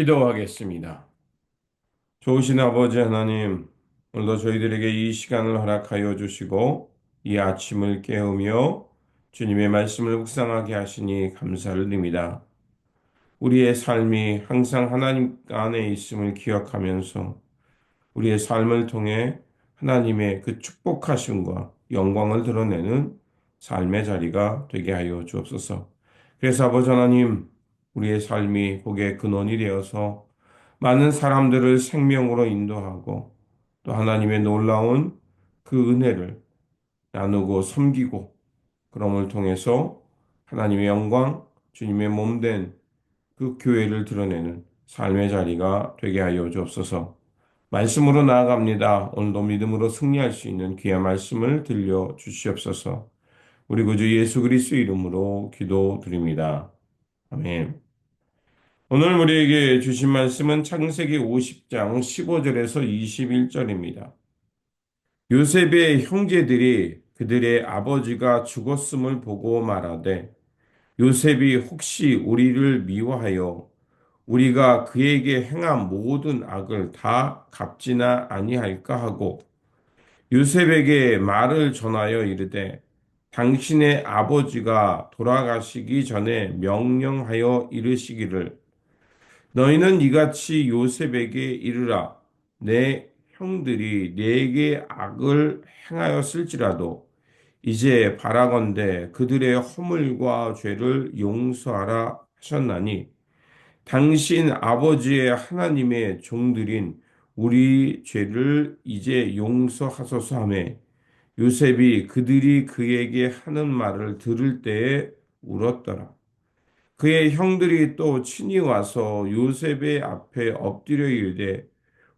기도하겠습니다. 좋으신 아버지 하나님, 오늘도 저희들에게 이 시간을 허락하여 주시고 이 아침을 깨우며 주님의 말씀을 묵상하게 하시니 감사를 드립니다. 우리의 삶이 항상 하나님 안에 있음을 기억하면서 우리의 삶을 통해 하나님의 그 축복하심과 영광을 드러내는 삶의 자리가 되게 하여 주옵소서. 그래서 아버지 하나님, 우리의 삶이 복의 근원이 되어서 많은 사람들을 생명으로 인도하고 또 하나님의 놀라운 그 은혜를 나누고 섬기고 그럼을 통해서 하나님의 영광, 주님의 몸된 그 교회를 드러내는 삶의 자리가 되게 하여 주옵소서. 말씀으로 나아갑니다. 오늘도 믿음으로 승리할 수 있는 귀한 말씀을 들려 주시옵소서. 우리 구주 예수 그리스도 이름으로 기도드립니다. 아멘. 오늘 우리에게 주신 말씀은 창세기 50장 15절에서 21절입니다. 요셉의 형제들이 그들의 아버지가 죽었음을 보고 말하되 요셉이 혹시 우리를 미워하여 우리가 그에게 행한 모든 악을 다 갚지나 아니할까 하고 요셉에게 말을 전하여 이르되 당신의 아버지가 돌아가시기 전에 명령하여 이르시기를 너희는 이같이 요셉에게 이르라 내 형들이 내게 악을 행하였을지라도 이제 바라건대 그들의 허물과 죄를 용서하라 하셨나니 당신 아버지의 하나님의 종들인 우리 죄를 이제 용서하소서 하매 요셉이 그들이 그에게 하는 말을 들을 때에 울었더라. 그의 형들이 또 친히 와서 요셉의 앞에 엎드려 이르되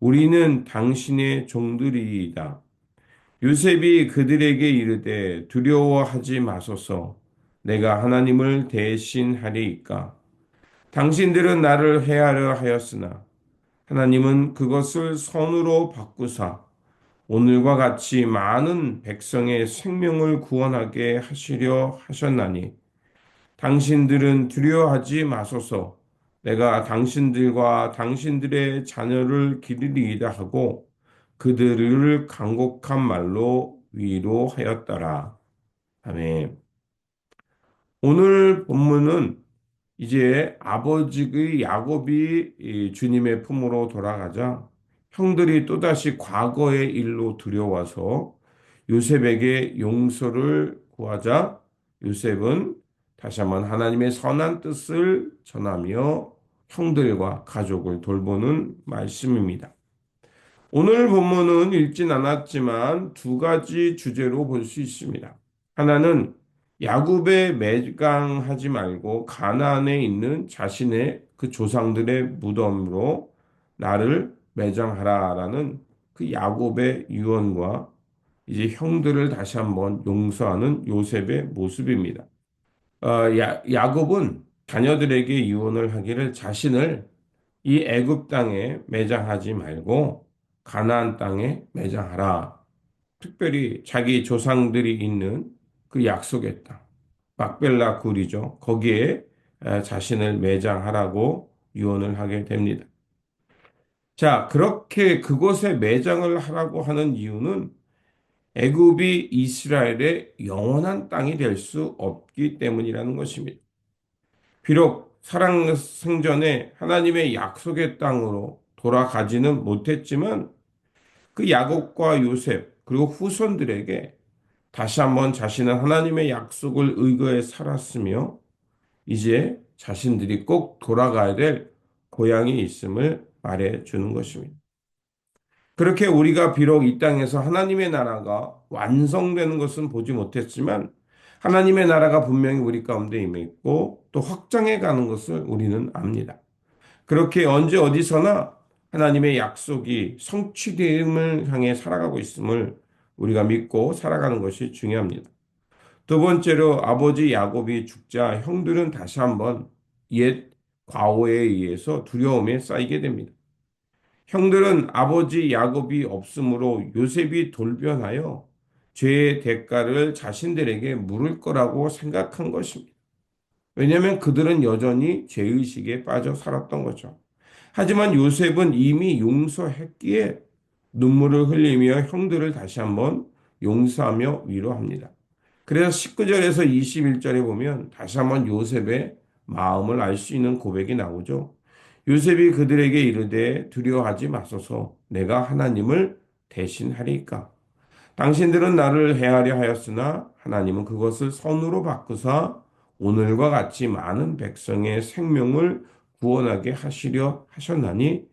우리는 당신의 종들이이다. 요셉이 그들에게 이르되 두려워하지 마소서 내가 하나님을 대신하리이까. 당신들은 나를 해하려 하였으나 하나님은 그것을 선으로 바꾸사 오늘과 같이 많은 백성의 생명을 구원하게 하시려 하셨나니 당신들은 두려워하지 마소서 내가 당신들과 당신들의 자녀를 기르리이다 하고 그들을 간곡한 말로 위로하였더라. 아멘. 오늘 본문은 이제 아버지의 야곱이 이 주님의 품으로 돌아가자 형들이 또다시 과거의 일로 두려워서 요셉에게 용서를 구하자 요셉은 다시 한번 하나님의 선한 뜻을 전하며 형들과 가족을 돌보는 말씀입니다. 오늘 본문은 읽진 않았지만 두 가지 주제로 볼 수 있습니다. 하나는 야곱에 매강하지 말고 가나안에 있는 자신의 그 조상들의 무덤으로 나를 매장하라라는 그 야곱의 유언과 이제 형들을 다시 한번 용서하는 요셉의 모습입니다. 야곱은 자녀들에게 유언을 하기를 자신을 이 애굽 땅에 매장하지 말고 가나안 땅에 매장하라. 특별히 자기 조상들이 있는 그 약속의 땅, 막벨라 굴이죠. 거기에 자신을 매장하라고 유언을 하게 됩니다. 자, 그렇게 그곳에 매장을 하라고 하는 이유는 애굽이 이스라엘의 영원한 땅이 될 수 없기 때문이라는 것입니다. 비록 살아생전에 하나님의 약속의 땅으로 돌아가지는 못했지만 그 야곱과 요셉 그리고 후손들에게 다시 한번 자신은 하나님의 약속을 의거해 살았으며 이제 자신들이 꼭 돌아가야 될 고향이 있음을 말해 주는 것입니다. 그렇게 우리가 비록 이 땅에서 하나님의 나라가 완성되는 것은 보지 못했지만 하나님의 나라가 분명히 우리 가운데 임해 있고 또 확장해 가는 것을 우리는 압니다. 그렇게 언제 어디서나 하나님의 약속이 성취됨을 향해 살아가고 있음을 우리가 믿고 살아가는 것이 중요합니다. 두 번째로 아버지 야곱이 죽자 형들은 다시 한번 옛 과오에 의해서 두려움에 쌓이게 됩니다. 형들은 아버지 야곱이 없으므로 요셉이 돌변하여 죄의 대가를 자신들에게 물을 거라고 생각한 것입니다. 왜냐하면 그들은 여전히 죄의식에 빠져 살았던 거죠. 하지만 요셉은 이미 용서했기에 눈물을 흘리며 형들을 다시 한번 용서하며 위로합니다. 그래서 19절에서 21절에 보면 다시 한번 요셉의 마음을 알 수 있는 고백이 나오죠. 요셉이 그들에게 이르되 두려워하지 마소서 내가 하나님을 대신하리이까. 당신들은 나를 해하려 하였으나 하나님은 그것을 선으로 바꾸사 오늘과 같이 많은 백성의 생명을 구원하게 하시려 하셨나니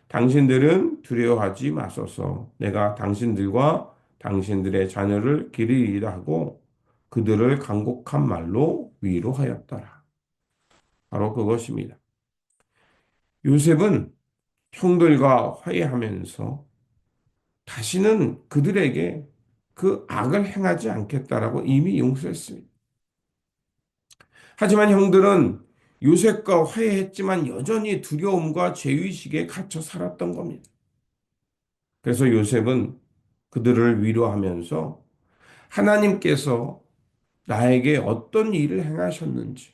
당신들은 두려워하지 마소서 내가 당신들과 당신들의 자녀를 기르리이다 하고 그들을 간곡한 말로 위로하였더라. 바로 그것입니다. 요셉은 형들과 화해하면서 다시는 그들에게 그 악을 행하지 않겠다라고 이미 용서했습니다. 하지만 형들은 요셉과 화해했지만 여전히 두려움과 죄의식에 갇혀 살았던 겁니다. 그래서 요셉은 그들을 위로하면서 하나님께서 나에게 어떤 일을 행하셨는지,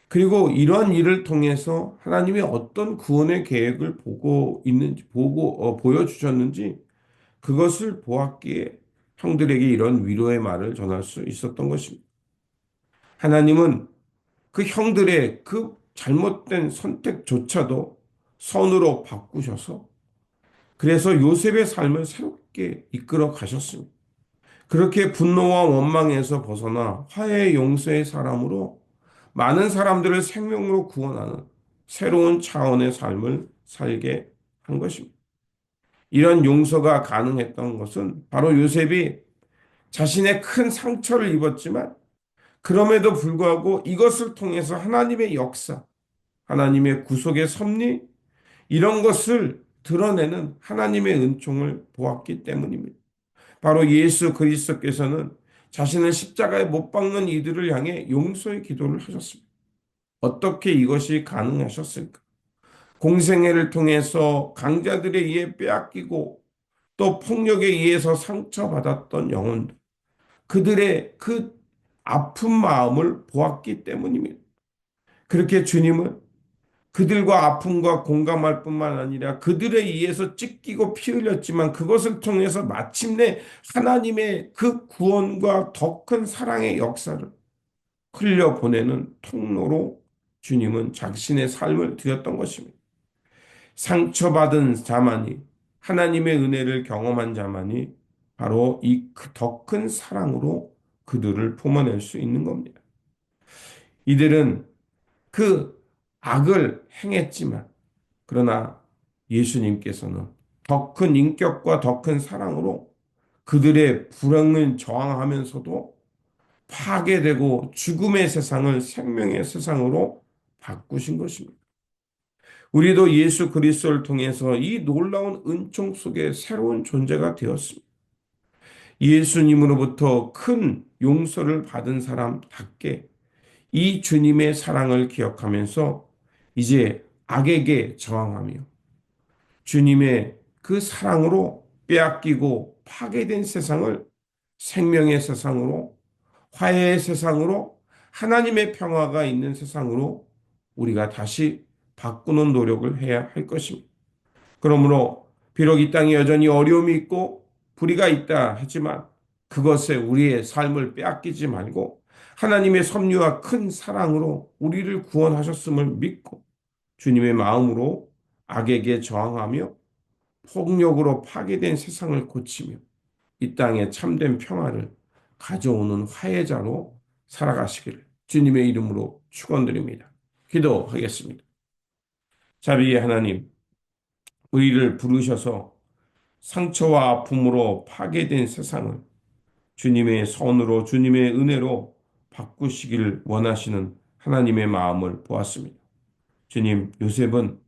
그리고 이러한 일을 통해서 하나님이 어떤 구원의 계획을 보고 있는지, 보여주셨는지, 그것을 보았기에 형들에게 이런 위로의 말을 전할 수 있었던 것입니다. 하나님은 그 형들의 그 잘못된 선택조차도 선으로 바꾸셔서 그래서 요셉의 삶을 새롭게 이끌어 가셨습니다. 그렇게 분노와 원망에서 벗어나 화해 용서의 사람으로 많은 사람들을 생명으로 구원하는 새로운 차원의 삶을 살게 한 것입니다. 이런 용서가 가능했던 것은 바로 요셉이 자신의 큰 상처를 입었지만 그럼에도 불구하고 이것을 통해서 하나님의 역사, 하나님의 구속의 섭리, 이런 것을 드러내는 하나님의 은총을 보았기 때문입니다. 바로 예수 그리스도께서는 자신을 십자가에 못 박는 이들을 향해 용서의 기도를 하셨습니다. 어떻게 이것이 가능하셨을까? 공생애를 통해서 강자들에 의해 빼앗기고 또 폭력에 의해서 상처받았던 영혼들, 그들의 그 아픈 마음을 보았기 때문입니다. 그렇게 주님은 그들과 아픔과 공감할 뿐만 아니라 그들에 의해서 찢기고 피 흘렸지만 그것을 통해서 마침내 하나님의 그 구원과 더 큰 사랑의 역사를 흘려보내는 통로로 주님은 자신의 삶을 드렸던 것입니다. 상처받은 자만이 하나님의 은혜를 경험한 자만이 바로 이 더 큰 사랑으로 그들을 품어낼 수 있는 겁니다. 이들은 그 악을 행했지만 그러나 예수님께서는 더 큰 인격과 더 큰 사랑으로 그들의 불행을 저항하면서도 파괴되고 죽음의 세상을 생명의 세상으로 바꾸신 것입니다. 우리도 예수 그리스도를 통해서 이 놀라운 은총 속에 새로운 존재가 되었습니다. 예수님으로부터 큰 용서를 받은 사람답게 이 주님의 사랑을 기억하면서 이제 악에게 저항하며 주님의 그 사랑으로 빼앗기고 파괴된 세상을 생명의 세상으로, 화해의 세상으로, 하나님의 평화가 있는 세상으로 우리가 다시 바꾸는 노력을 해야 할 것입니다. 그러므로 비록 이 땅에 여전히 어려움이 있고 불의가 있다 하지만 그것에 우리의 삶을 빼앗기지 말고 하나님의 섭리와 큰 사랑으로 우리를 구원하셨음을 믿고 주님의 마음으로 악에게 저항하며 폭력으로 파괴된 세상을 고치며 이 땅에 참된 평화를 가져오는 화해자로 살아가시기를 주님의 이름으로 축원드립니다. 기도하겠습니다. 자비의 하나님, 우리를 부르셔서 상처와 아픔으로 파괴된 세상을 주님의 선으로 주님의 은혜로 바꾸시기를 원하시는 하나님의 마음을 보았습니다. 주님, 요셉은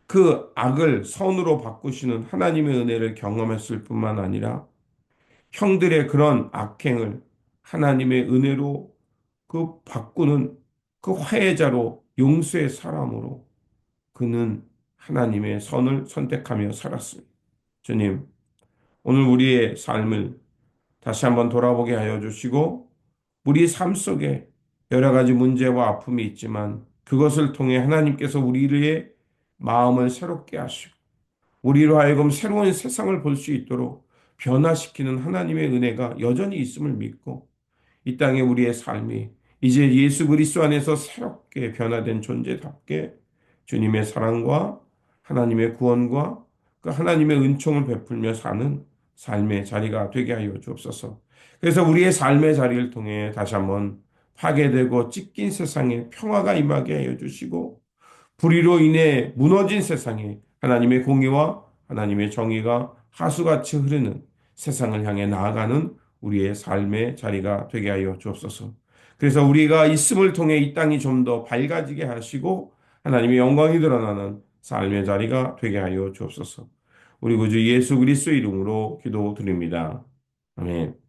그 악을 선으로 바꾸시는 하나님의 은혜를 경험했을 뿐만 아니라 형들의 그런 악행을 하나님의 은혜로 그 바꾸는 그 화해자로 용서의 사람으로 그는 하나님의 선을 선택하며 살았습니다. 주님, 오늘 우리의 삶을 다시 한번 돌아보게 하여 주시고 우리 삶 속에 여러 가지 문제와 아픔이 있지만 그것을 통해 하나님께서 우리의 마음을 새롭게 하시고 우리로 하여금 새로운 세상을 볼 수 있도록 변화시키는 하나님의 은혜가 여전히 있음을 믿고 이 땅에 우리의 삶이 이제 예수 그리스도 안에서 새롭게 변화된 존재답게 주님의 사랑과 하나님의 구원과 그 하나님의 은총을 베풀며 사는 삶의 자리가 되게 하여 주옵소서. 그래서 우리의 삶의 자리를 통해 다시 한번 파괴되고 찢긴 세상에 평화가 임하게 하여 주시고 불의로 인해 무너진 세상에 하나님의 공의와 하나님의 정의가 하수같이 흐르는 세상을 향해 나아가는 우리의 삶의 자리가 되게 하여 주옵소서. 그래서 우리가 있음을 통해 이 땅이 좀 더 밝아지게 하시고 하나님의 영광이 드러나는 삶의 자리가 되게 하여 주옵소서. 우리 구주 예수 그리스도 이름으로 기도드립니다. 아멘.